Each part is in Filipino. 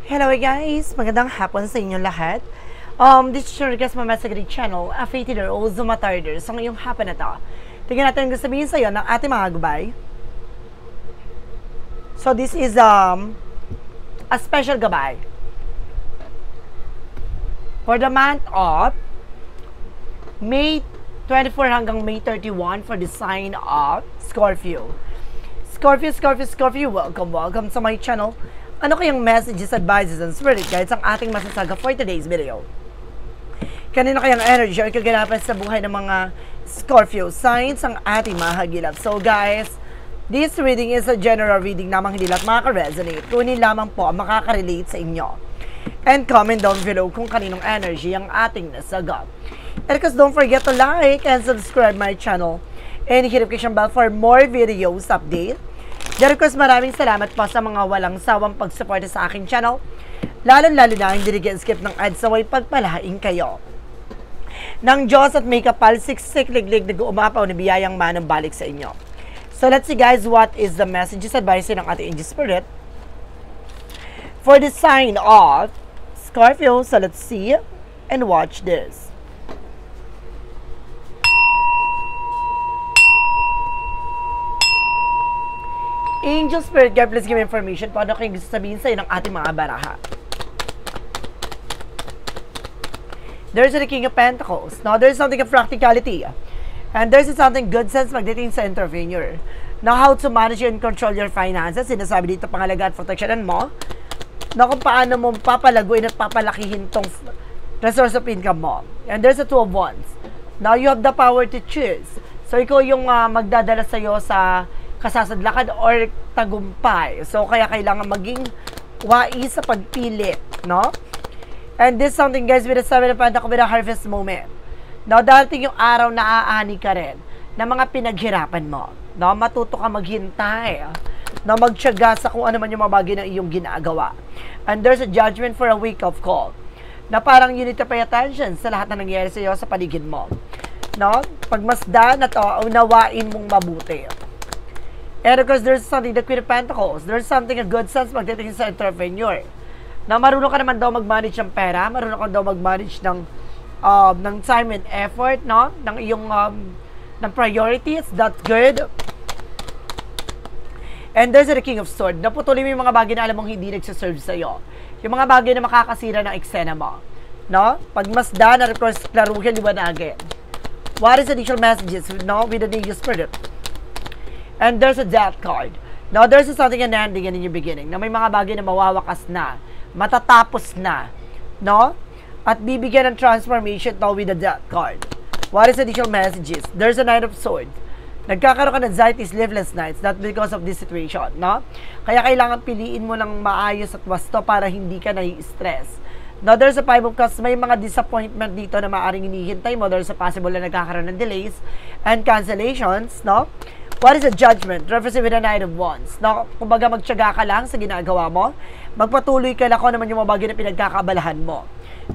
Hello guys! Magandang hapon sa inyo lahat. This is your request my message channel, a fated or Zumatarder. So ngayong hapon na to, tingnan natin ang sabihin sa iyo ng ating mga gabay. So this is a special gabay for the month of May 24 hanggang May 31 for the sign of Scorpio. Scorpio, welcome sa my channel. Ano kayang messages, advices, and spirit guides ang ating masasaga for today's video? Kanino kayang energy or kaganapan sa buhay ng mga Scorpio signs ang ating mahagilap? So guys, this reading is a general reading namang hindi lahat makaka-resonate. Kunin lamang po ang makaka-relate sa inyo. And comment down below kung kaninong energy ang ating nasagap. And because don't forget to like and subscribe my channel. And hit the notification bell for more videos update. Request maraming salamat po sa mga walang sawang pagsuporta sa aking channel. Lalo-lalo na hindi nag-skip ng ads away pagpalain kayo. Nang Diyos at may kapal, siksik liglig nag-uumapaw na biyayang manang balik sa inyo. So let's see guys, what is the messages advice ng ating angel spirit for the sign of Scorpio. So let's see and watch this. Angel Spirit, God please give me information paano kayo gusto sabihin sa'yo ng ating mga baraha. There's the King of Pentacles. Now, there's something of practicality. And there's something good sense magdating sa entrepreneur. Now, how to manage and control your finances. Sinasabi dito pangalaga at protectionan mo. Na kung paano mo papalaguin at papalakihin tong resource of income mo. And there's the Two of Wands. Now, you have the power to choose. So, ikaw yung magdadala sa'yo sa kasasadlakan or tagumpay. So, kaya kailangan maging wais sa pagpili, no? And this something, guys, with the Seven of Pentacles, with a harvest moment. Now, darating yung araw na aani ka rin na mga pinaghirapan mo. No? Matuto ka maghintay. No? Magtiyaga sa kung ano man yung mga bagay na iyong ginagawa. And there's a judgment for a wake-up call. Na parang you need to pay attention sa lahat na nangyayari sa iyo sa paligid mo. No? Pagmasdan at unawain mong mabuti. And of course, there's something, the Queen of Pentacles. There's something, a good sense magdating sa entrepreneur. Na marunong ka naman daw mag-manage ng pera, marunong ka daw mag-manage ng time and effort, no? Ng iyong ng priorities. That's good. And there's the King of Swords. Naputuloy mo yung mga bagay na alam mong hindi nagsaserve sa'yo. Yung mga bagay na makakasira ng eksena mo. No? Pagmasdan, and of course, klaruhin, liwanagin. What is the additional messages, no? With the Angel Spirit. And there's a Death card. Now, there's something an ending and in your beginning. Na may mga bagay na mawawakas na. Matatapos na. No? At bibigyan ng transformation to with the Death card. What is additional messages? There's a Knight of Swords. Nagkakaroon ka ng anxiety, sleepless nights. Not because of this situation. No? Kaya kailangan piliin mo ng maayos at wasto para hindi ka nai-stress. Now, there's a Five of Cups. May mga disappointment dito na maaaring hinihintay mo. There's a possible na nagkakaroon ng delays and cancellations. No? What is a judgment? Referencing with the Knight of Wands. Na kumbaga magtiyaga ka lang sa ginagawa mo. Magpatuloy ka lang kung naman yung mga bagay na pinagkakabalahan mo.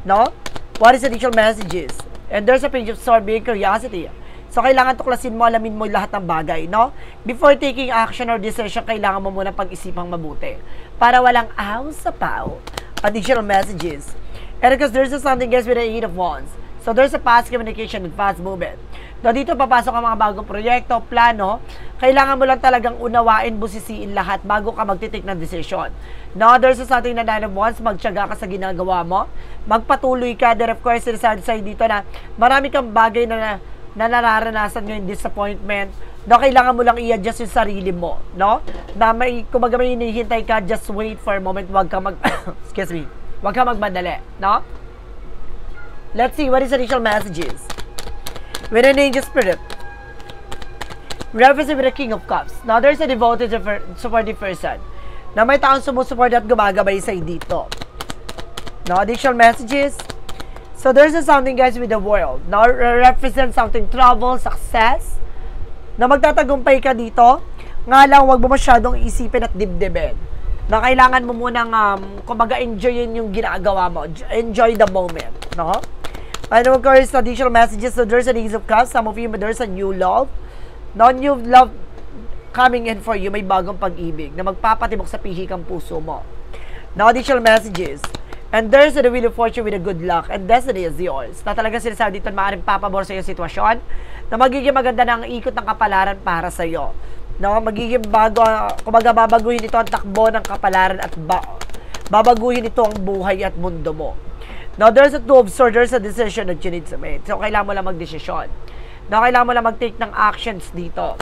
No? What is additional messages? And there's a Page of Swords, being curiosity. So, kailangan tuklasin mo, alamin mo lahat ng bagay, no? Before taking action or decision, kailangan mo muna pag-isipang mabuti. Para walang aw sa pao. Additional messages. And because there's something, guys, with the Eight of Wands. So, there's a fast communication and fast movement. No, dito papasok ang mga bagong proyekto, plano. Kailangan mo lang talagang unawain, busisiin lahat bago ka magtitake ng decision. No, there's something na Nine of Wands, magtiyaga ka sa ginagawa mo. Magpatuloy ka. Then of course, sinasabi sa'yo dito na marami kang bagay na nararanasan ngayon, disappointment. No, kailangan mo lang i-adjust yung sarili mo. No? Na may, kumbaga may hinihintay ka, just wait for a moment. Huwag ka excuse me. Huwag ka magmadali. No? Let's see, what is additional messages? With an Angel Spirit. Referencing with the King of Cups. Now, there's a devoted supportive person na may taong sumusuport at gumagabay sa'yo dito. Now, additional messages. So, there's something, guys, with the world. Now, represent something, trouble, success. Na magtatagumpay ka dito. Nga lang, huwag mo masyadong isipin at dibdibin. Na kailangan mo munang, kumbaga, enjoyin yung ginagawa mo. Enjoy the moment. No? And of course, additional messages. So there's an Ace of Cups. Some of you, there's a new love. No, new love coming in for you. May bagong pag-ibig na magpapatibok sa pihik ang puso mo. No additional messages. And there's the wheel of fortune with a good luck and destiny is yours. Na talaga sinasabi dito maaaring papabor sa iyo sitwasyon na magiging maganda ng ikot ng kapalaran para sa iyo. No, magiging kumbaga babaguhin ito ang takbo ng kapalaran at babaguhin ito ang buhay at mundo mo. Now, there's a two of swords, there's a decision that you need to make. So, kailangan mo lang magdesisyon. Now, kailangan mo lang mag-take ng actions dito.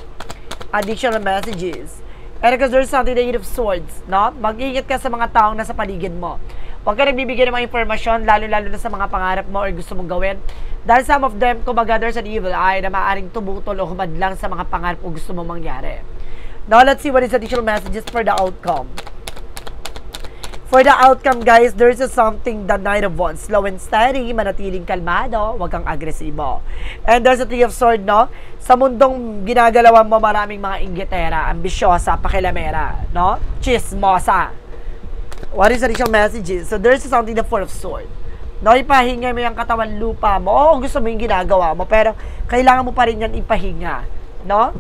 Additional messages. And because there's something the eight of swords, no? Mag-iingat ka sa mga taong nasa paligid mo. Huwag ka nagbibigay ng mga informasyon, lalo-lalo na sa mga pangarap mo or gusto mong gawin. Dahil some of them, kumbaga, there's an evil eye na maaaring tumutol o humadlang sa mga pangarap o gusto mong mangyari. Now, let's see what is additional messages for the outcome. For the outcome, guys, there's something, the Knight of Wands. Slow and steady, manatiling kalmado, huwag kang agresibo. And there's a Three of Swords, no? Sa mundong ginagalawan mo, maraming mga inggitera, ambisyosa, pakilamera, no? Chismosa. What is additional messages? So, there's something, the Four of Swords. No, ipahinga mo yung katawan lupa mo. Oo, gusto mo yung ginagawa mo, pero kailangan mo pa rin yan ipahinga. No?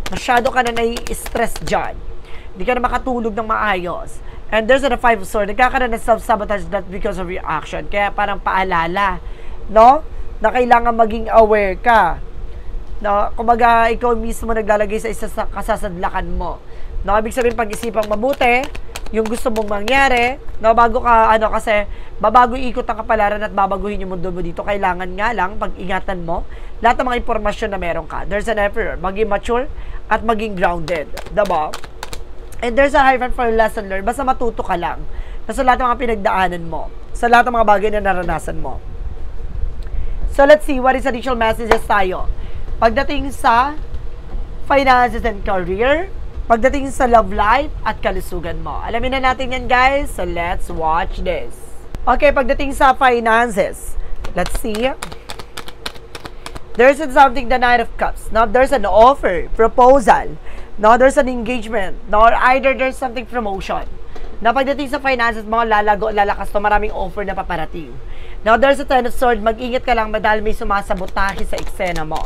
Masyado ka na nai-stress dyan. Hindi ka na makatulog ng maayos. And there's the Five of Swords. Nagkakaroon ng self-sabotage that because of your action. Kaya parang paalala, no? Na kailangan maging aware ka. No? Kumbaga, ikaw mismo naglalagay sa isa sa kasasadlakan mo. No? Ibig sabihin, pag-isipang mabuti, yung gusto mong mangyari, no? Bago ka, kasi, babago ikot ang kapalaran at babaguhin yung mundo mo dito. Kailangan nga lang, pag-ingatan mo, lahat ng mga impormasyon na meron ka. There's an effort. Maging mature at maging grounded. Diba? And there's a hyphen for lesson learned. Basta matuto ka lang. Sa lahat ng mga pinagdaanan mo. Sa lahat ng mga bagay na naranasan mo. So, let's see what is additional messages tayo. Pagdating sa finances and career, pagdating sa love life at kalusugan mo. Alamin na natin yan, guys. So, let's watch this. Okay, pagdating sa finances, let's see. There's something, the Knight of Cups. Now, there's an offer, proposal. No, there's an engagement. No, or either there's something promotion. Na pagdating sa finances mo, lalago, lalakas to, maraming offer na paparating. Now, there's a Ten of Swords. Mag-ingat ka lang dahil may sumasabotahe sa eksena mo.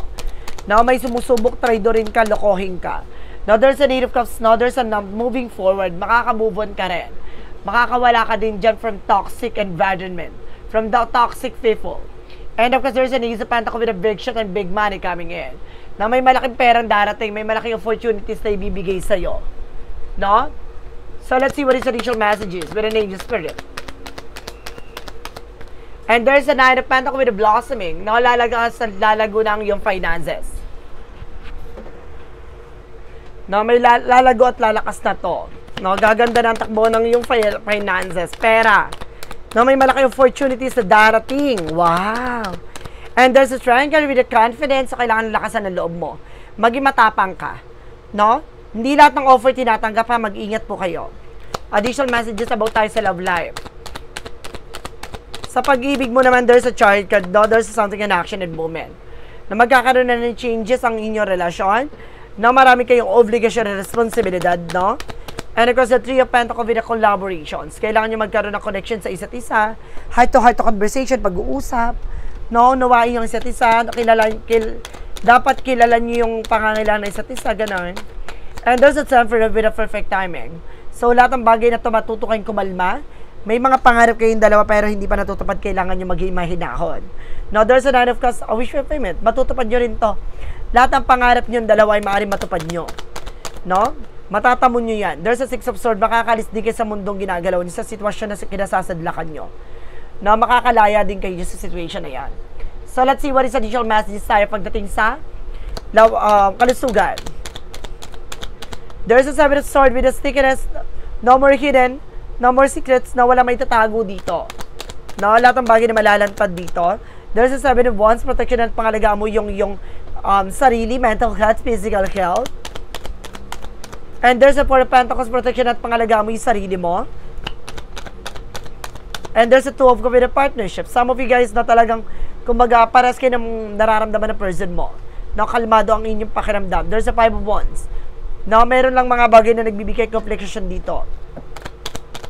Now, may sumusubok, traidorin ka, lokohin ka. Now, there's an Eight of Cups. Now, there's a moving forward. Makaka-move on ka rin. Makakawala ka din dyan from toxic environment. From the toxic people. And of course, there's an Ace of Pentacles with a big shot and big money coming in. Na may malaking perang darating, may malaking opportunities na ibibigay sa'yo. No? So, let's see what is additional messages with an angel spirit. And there's a Knight of Pentacles with a blossoming. No? Lalago na ang iyong finances. No? May lalago at lalakas na to. No? Gaganda ng takbo ng iyong finances. Pera. No? May malaking opportunities na darating. Wow! And there's a triangle with a confidence, so kailangan lakasan ng loob mo. Maging matapang ka. No? Hindi lahat ng offer tinatanggap ha, mag-ingat po kayo. Additional messages about tayo sa love life. Sa pag-ibig mo naman, there's a chart card, no? There's something in action and movement. Na magkakaroon na ng changes ang inyong relasyon, na marami kayong obligation and responsibilidad, no? And of course, the Three of Pentacles with the collaborations. Kailangan nyo magkaroon ng connection sa isa't isa, heart-to-heart conversation, pag-uusap, no, nawain yung isa't isa, dapat kilala niyo yung pangangailangan ng isa't isa, gano'n. And there's a time for with a perfect timing. So, lahat ng bagay na ito matuto kayong kumalma. May mga pangarap kayong dalawa pero hindi pa natutupad, kailangan nyo maging mahinahon. Now, there's a Nine of Cups, a wish fulfillment. Matutupad nyo rin to. Lahat ng pangarap nyo dalawa ay maaaring matupad nyo. No? Matatamo nyo yan. There's a Six of Swords, makakalis din kayo sa mundong ginagalaw nyo, sa sitwasyon na kinasasadlakan nyo. Na makakalaya din kayo sa situation na yan. So, let's see what is additional messages tayo pagdating sa kalusugan. There's a Seven of Swords with a stickiness, no more hidden, no more secrets, na wala may tatago dito. No, lahat ng bagay na malalantad dito. There's a Seven of Wands, protection at pangalagaan mo yung sarili, mental health, physical health. And there's a Four of Pentacles, protection at pangalagaan mo yung sarili mo. And there's a Two of Cups with a partnership. Some of you guys na talagang, kumbaga, paras kayo ng nararamdaman ng person mo. Na kalmado ang inyong pakiramdam. There's a Five of Wands. Na meron lang mga bagay na nagbibigay complication dito.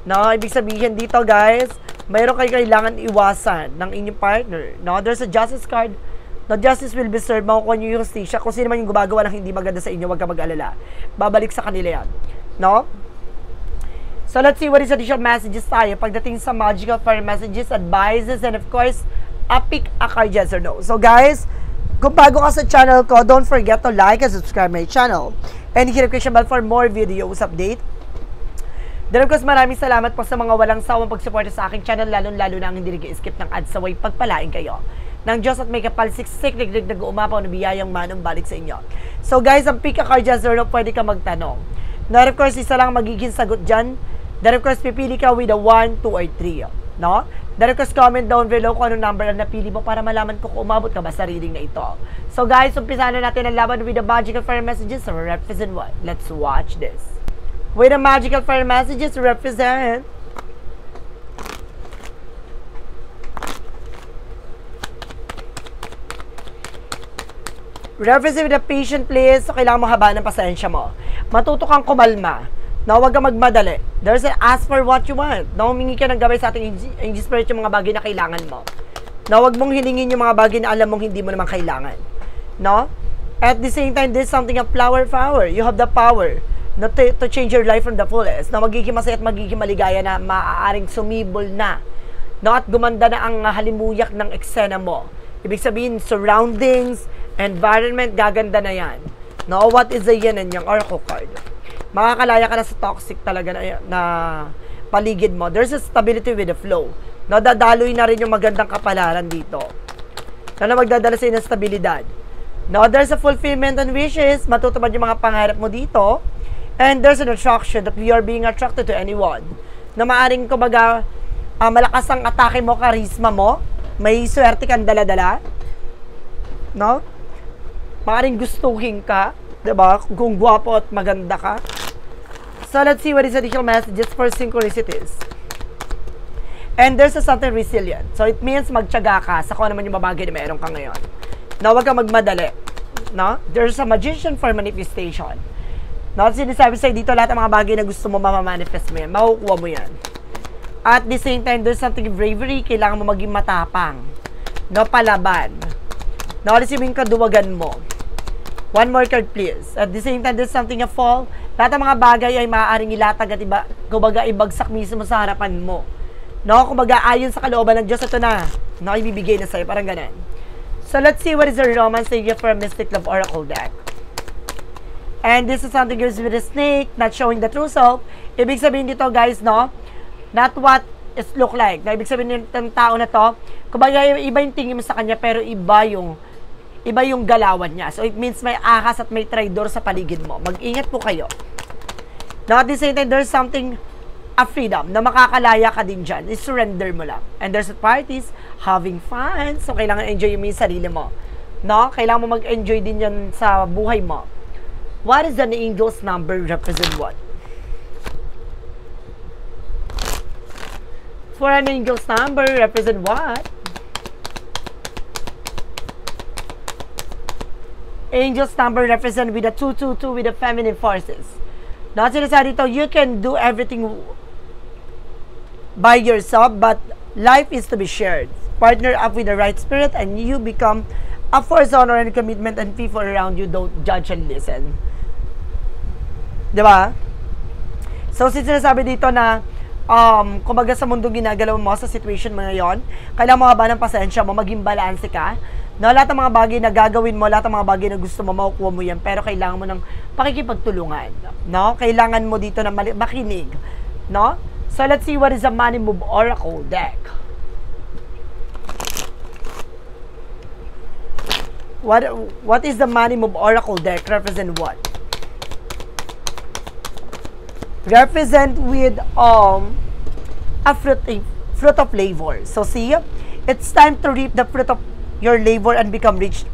Na ibig sabihin dito, guys, mayroon kayo kailangan iwasan ng inyong partner. No, there's a Justice card. No, justice will be served. Makukuha nyo yung justisya. Kung sino man yung gumagawa ng hindi maganda sa inyo, huwag ka mag-alala. Babalik sa kanila yan. No? So, let's see what is additional messages tayo pagdating sa magical fire messages, advices, and of course, pick a card, yes or no. So, guys, kung bago ka sa channel ko, don't forget to like and subscribe my channel. And hit the notification bell for more videos update. Then, of course, maraming salamat po sa mga walang sawang pagsuporta sa aking channel, lalo-lalo na ang hindi nag-skip ng ads sa way pagpalain kayo ng Diyos at may kapalsiksik, nag-uumapaw na biyayang manong balik sa inyo. So, guys, ang pick a card, yes or no, pwede ka magtanong. Now, of course, isa lang magiging sagot dyan. Then, of course, pipili ka with a 1, 2, or 3. No? Then, of course, comment down below kung anong number ang napili mo para malaman ko kung umabot ka ba sa reading na ito. So, guys, umpisahan na natin ang laban with the magical fire messages to represent what? Let's watch this. With the magical fire messages to represent... Represent with a patient, please. So, kailangan mo habaan ng pasensya mo. Matuto kang kumalma. Na huwag kang magmadali. There's an ask for what you want. Na humingi ka ng gabay sa ating Angel Spirit yung mga bagay na kailangan mo. Na huwag mong hilingin yung mga bagay na alam mong hindi mo naman kailangan. No? At the same time, there's something of flower power. You have the power to change your life from the fullest. Na magiging masaya at magiging maligaya na maaaring sumibol na. No? At gumanda na ang halimuyak ng eksena mo. Ibig sabihin, surroundings, environment, gaganda na yan. No? What is the yin and yang oracle card? Makakalaya ka na sa toxic talaga na paligid mo. There's a stability with the flow. No, dadaloy na rin yung magandang kapalaran dito. Na magdadala sa inyo ng stabilidad. No, there's a fulfillment and wishes. Matutupad yung mga pangarap mo dito. And there's an attraction that we are being attracted to anyone. Na maaring kumbaga, malakas ang atake mo, karisma mo. May swerte kang dala-dala. No? Maaring gustuhin ka. Diba? Kung gwapo at maganda ka. So, let's see what is additional messages for synchronicities. And there's a something resilient. So, it means magtiyaga ka sa kung ano man yung babagay na meron ka ngayon. Na huwag kang magmadali. No? There's a magician for manifestation. No? Sinasabi sa'yo dito, lahat ng mga bagay na gusto mo mamamanifest mo yan. Makukuha mo yan. At the same time, there's something bravery. Kailangan mo maging matapang. No? Palaban. No? Alis yung kaduwagan mo. One more card, please. At the same time, there's something a fall. Lahat ng mga bagay ay maaaring ilatag at kumbaga ibagsak mismo sa harapan mo. No? Kumbaga ayon sa kalooban ng Diyos, ito na. No? Ibibigay na sa'yo. Parang ganun. So, let's see what is the romance they give for a Mystic Love Oracle deck. And this is something goes with a snake, not showing the true self. Ibig sabihin dito, guys, no? Not what it look like. Na ibig sabihin ng tao na to, kumbaga iba yung tingin mo sa kanya, pero iba yung galawan niya. So, it means may ahas at may traidor sa paligid mo. Mag-ingat po kayo. Now, at the same time, there's something, a freedom, na makakalaya ka din dyan. I-surrender mo lang. And there's parties, having fun. So, kailangan enjoy mo yung sarili mo. No? Kailangan mo mag-enjoy din yan sa buhay mo. What is an angel's number represent what? For an angel's number represent what? Angel's number represent with a 222 with the feminine forces. Not sinasabi dito, you can do everything by yourself, but life is to be shared. Partner up with the right spirit and you become a force, honor, and commitment, and people around you don't judge and listen. Diba? So, sinasabi dito na kumbaga sa mundo ginagalaw mo, sa situation mo ngayon, kailangan mo haba ng pasensya mo, maging balanse ka. No, lahat ng mga bagay na gagawin mo, lahat ng mga bagay na gusto mo, makukuha mo yan, pero kailangan mo ng pakikipagtulungan. No? Kailangan mo dito na makinig. No? So, let's see what is the Money Move Oracle deck. What is the Money Move Oracle deck? Represent what? Represent with a fruit of labor. So, see, it's time to reap the fruit of your labor and become rich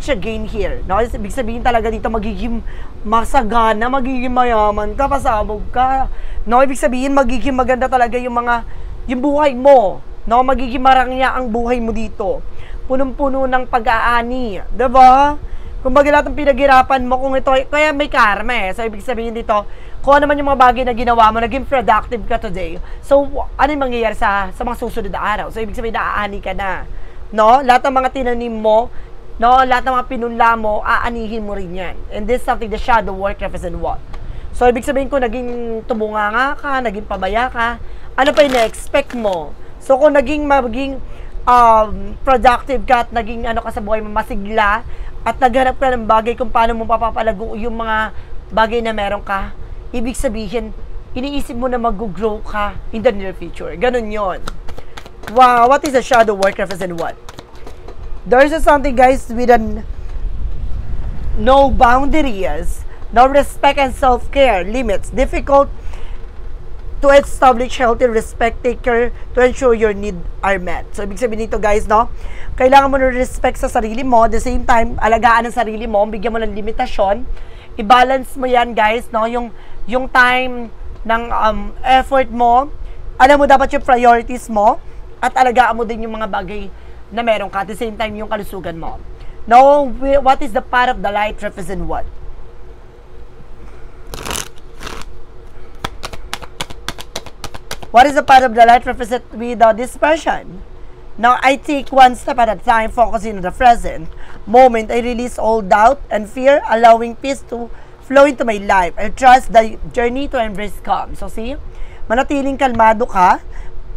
again here. No? Ibig sabihin talaga dito, magiging masagana, magiging mayaman ka, pasabog ka. No? Ibig sabihin, magiging maganda talaga yung buhay mo. No? Magiging marangya ang buhay mo dito. Punong-puno ng pag-aani. Diba? Kung baga lahat ng pinaghirapan mo, kung ito, kaya may karma eh. So, ibig sabihin dito, kung ano man yung mga bagay na ginawa mo, naging productive ka today. So, ano yung mangyayari sa mga susunod na araw? So, ibig sabihin, naaani ka na. No? Lahat ng mga tinanim mo, no? Lahat ng mga pinunla mo, aanihin mo rin yan. And this is something, the shadow work represent what? So, ibig sabihin ko, naging tubunganga ka, naging pabaya ka, ano pa yung na-expect mo? So, kung maging productive ka at naging ano ka sa buhay mo, masigla, at naghanap ka ng bagay kung paano mo papapalago yung mga bagay na meron ka, ibig sabihin, iniisip mo na mag-grow ka in the near future. Ganun yon. Wow, what is a shadow work represent what? There's something, guys, with no boundaries, no respect and self-care, limits, difficult to establish healthy respect, take care to ensure your needs are met. So, ibig sabihin nito, guys, no? Kailangan mo ng respect sa sarili mo, at the same time, alagaan ang sarili mo, bigyan mo ng limitasyon, i-balance mo yan, guys, no? Yung time ng effort mo, alam mo dapat yung priorities mo, at alagaan mo din yung mga bagay na meron ka, at the same time, yung kalusugan mo. Now, what is the part of the light represent what? What is the part of the light represent with this person? Now, I take one step at a time, focusing on the present moment. I release all doubt and fear, allowing peace to flow into my life. I trust the journey to embrace calm. So, see? Manatiling kalmado ka,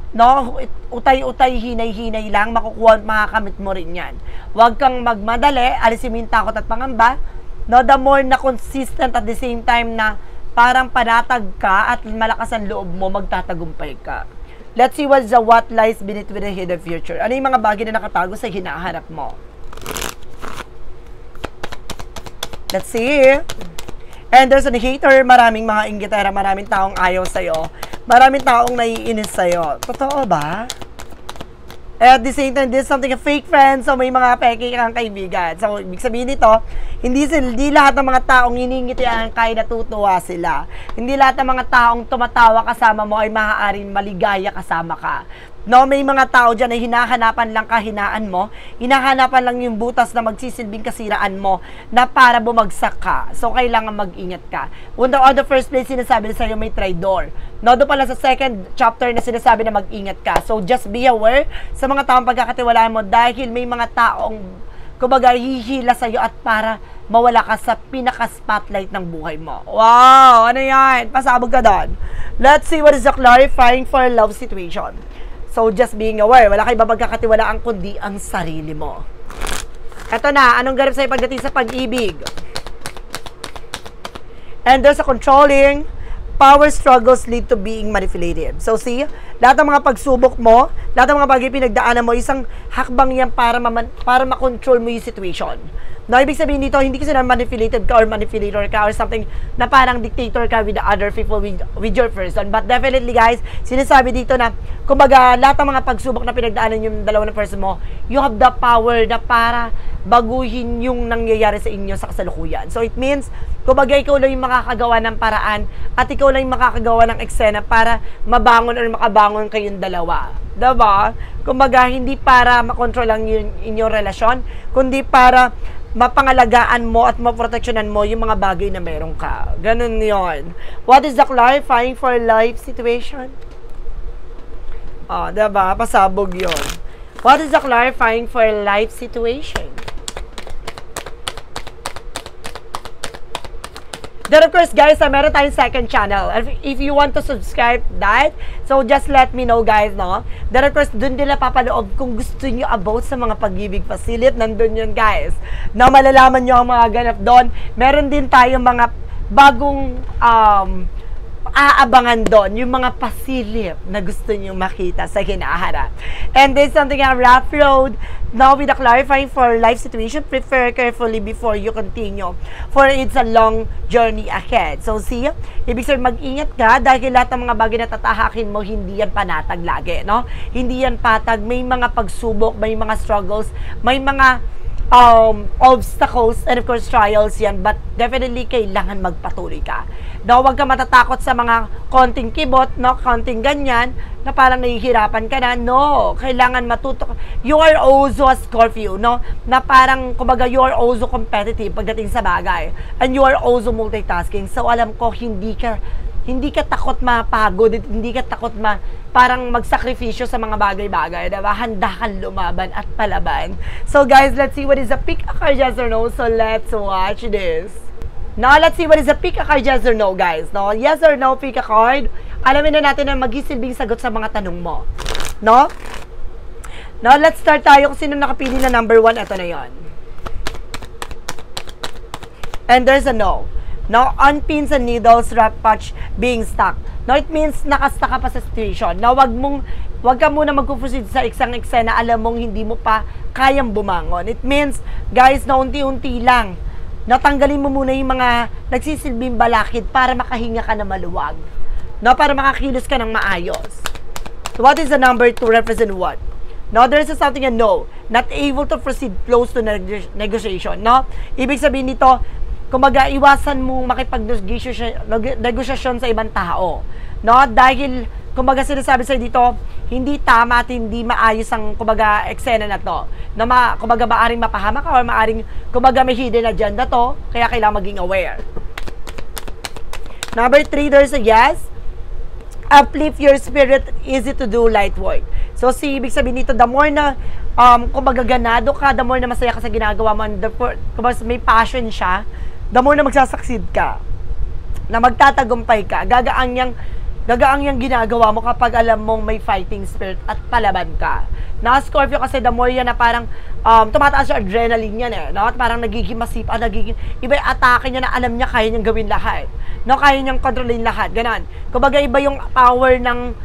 no? Utay-utay, hinay-hinay lang, makukuha at makakamit mo rin yan. Huwag kang magmadali, alisin mo yung takot at pangamba, no? The more na consistent at the same time na parang panatag ka at malakas ang loob mo, magtatagumpay ka. Let's see what lies beneath with the hidden future. Ano yung mga bagay na nakatago sa hinaharap mo? Let's see. And there's a hater, maraming mga inggitera, maraming taong ayaw sa'yo, maraming taong naiinis sa'yo. Totoo ba? At the same time, there's something a fake friend, so may mga peke kang kaibigan. So, ibig sabihin nito, hindi lahat ng mga taong hiningitian kay natutuwa sila. Hindi lahat ng mga taong tumatawa kasama mo ay maaaring maligaya kasama ka. No, may mga tao dyan na hinahanapan lang kahinaan mo, hinahanapan lang yung butas na magsisilbing kasiraan mo na para bumagsak ka. So, kailangan mag-ingat ka. On the first place, sinasabi na sa'yo may traidor. No, doon pala sa second chapter na sinasabi na mag-ingat ka. So, just be aware sa mga taong pagkakatiwalaan mo dahil may mga taong kumbaga hihila sa'yo at para mawala ka sa pinaka-spotlight ng buhay mo. Wow! Ano yan? Pasabog ka doon. Let's see what is the clarifying for a love situation. So, just being aware, wala kayo babagkakatiwalaan kundi ang sarili mo. Eto na, anong ganap sa'yo pagdating sa pag-ibig? And there's a controlling, power struggles lead to being manipulated. So, see, lahat ng mga pagsubok mo, lahat ng mga bagay pinagdaanan mo, isang hakbang yan para makontrol mo yung situation. No, ibig sabihin dito, hindi kasi na manipulated ka or manipulator ka or something na parang dictator ka with the other people, with your person. But definitely, guys, sinasabi dito na, kumbaga, lahat ng mga pagsubok na pinagdaanan yung dalawa na person mo, you have the power na para baguhin yung nangyayari sa inyo sa kasalukuyan. So, it means, kumbaga, ikaw lang yung makakagawa ng paraan at ikaw lang yung makakagawa ng eksena para mabangon or makabangon kayong dalawa. Diba? Kumbaga, hindi para makontrol lang yung inyong relasyon, kundi para mapangalagaan mo at maproteksyonan mo yung mga bagay na meron ka. Ganun yon. What is the clarifying for life situation? Diba? Pasabog yon. What is the clarifying for life situation? Then of course, guys, meron tayong second channel. If you want to subscribe that, so just let me know, guys, no? Then of course, dun din napapaloob kung gusto nyo about sa mga pag-ibig facility. Nandun yun, guys. Na malalaman nyo ang mga ganap doon. Meron din tayong mga bagong aabangan doon, yung mga pasilip na gusto nyo makita sa hinaharap. And there's something a rough road. Now, with the clarifying for life situation, prepare carefully before you continue. For it's a long journey ahead. So, see, ibig sabihin, mag-ingat ka dahil lahat ng mga bagay na tatahakin mo, hindi yan panatag lagi, no? Hindi yan patag. May mga pagsubok, may mga struggles, may mga obstacles, and of course, trials yan. But definitely, kailangan magpatuloy ka. No, huwag ka matatakot sa mga konting kibot, no, konting ganyan, na parang nahihirapan ka na. No, kailangan matuto. You are also a Scorpio, no, na parang, kumbaga, you are also competitive pagdating sa bagay. And you are also multitasking. So, alam ko, hindi ka takot mapagod, hindi ka takot parang magsakripisyo sa mga bagay-bagay, diba? Handa kang lumaban at palaban. So, guys, let's see what is the pick a card, yes or no. So, let's watch this. Now, let's see what is the pick a card, yes or no, guys. No? Yes or no, pick a card. Alamin na natin na mag-isilbing sagot sa mga tanong mo. No? Now, let's start tayo kung sino nakapili na number 1. Ito na yon. And there's a no. No, on pins and needles, rough patch being stuck. No, it means nakastuck ka pa sa situation. No, wag ka muna mag-proceed sa isang eksena, alam mong hindi mo pa kayang bumangon. It means, guys, na unti-unti lang. Natanggalin mo muna yung mga nagsisilbing balakid para makahinga ka na maluwag. No, para makakilos ka ng maayos. So, what is the number 2 represent what? No, there is something a no. Not able to proceed close to negotiation. No, ibig sabihin nito, kumbaga, iwasan mong makipag-negosasyon sa ibang tao. No? Dahil, kumbaga, sinasabi sa'yo dito, hindi tama at hindi maayos ang, kumbaga, eksena na to. Na kumbaga, maaring mapahamak ka o maaring, kumbaga, may hidden agenda to, kaya kailangan maging aware. Number 3, there's a yes. Uplift your spirit, easy to do light work. So, ibig sabihin nito, the more na, kumbaga, ganado ka, the more na masaya ka sa ginagawa mo, kumbaga, may passion siya, the more na magsasucceed ka, na magtatagumpay ka, gagaang yang ginagawa mo kapag alam mong may fighting spirit at palaban ka. Na Scorpio kasi the more yan na parang tumataas yung adrenaline yan no? At parang nagiging masipa, iba yung atake niya na alam niya kaya niyang gawin lahat. No? Kaya niyang kontrolin lahat, ganon. Kumbaga iba yung power na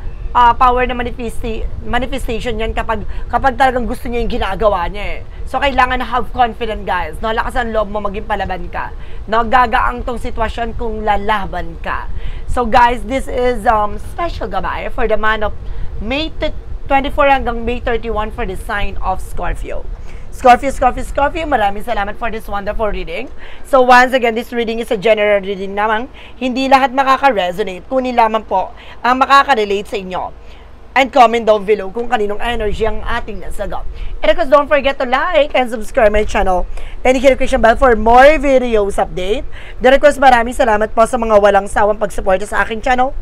manifestation yan kapag talagang gusto niya yung ginagawa niya So, kailangan na have confidence, guys. No, lakas ang loob mo, maging palaban ka. No, gagaang tong sitwasyon kung lalaban ka. So, guys, this is special gabay for the month of May 24 hanggang May 31 for the sign of Scorpio. Scorpio, maraming salamat for this wonderful reading. So, once again, this reading is a general reading namang hindi lahat makaka-resonate, kunin lamang po ang makaka-relate sa inyo. And comment down below kung kaninong energy ang ating nasagot. And of course, don't forget to like and subscribe my channel. And hit the notification bell for more videos update. And of course, maraming salamat po sa mga walang sawang pagsuporta sa aking channel.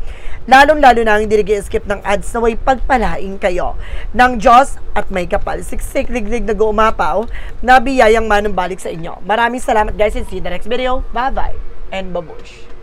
Lalong-lalo na hindi nag-skip ng ads na way pagpalain kayo ng Diyos at may kapal. Siksik, liglig na gumapaw na biyayang manumbalik sa inyo. Maraming salamat guys and see you in the next video. Bye-bye and babush.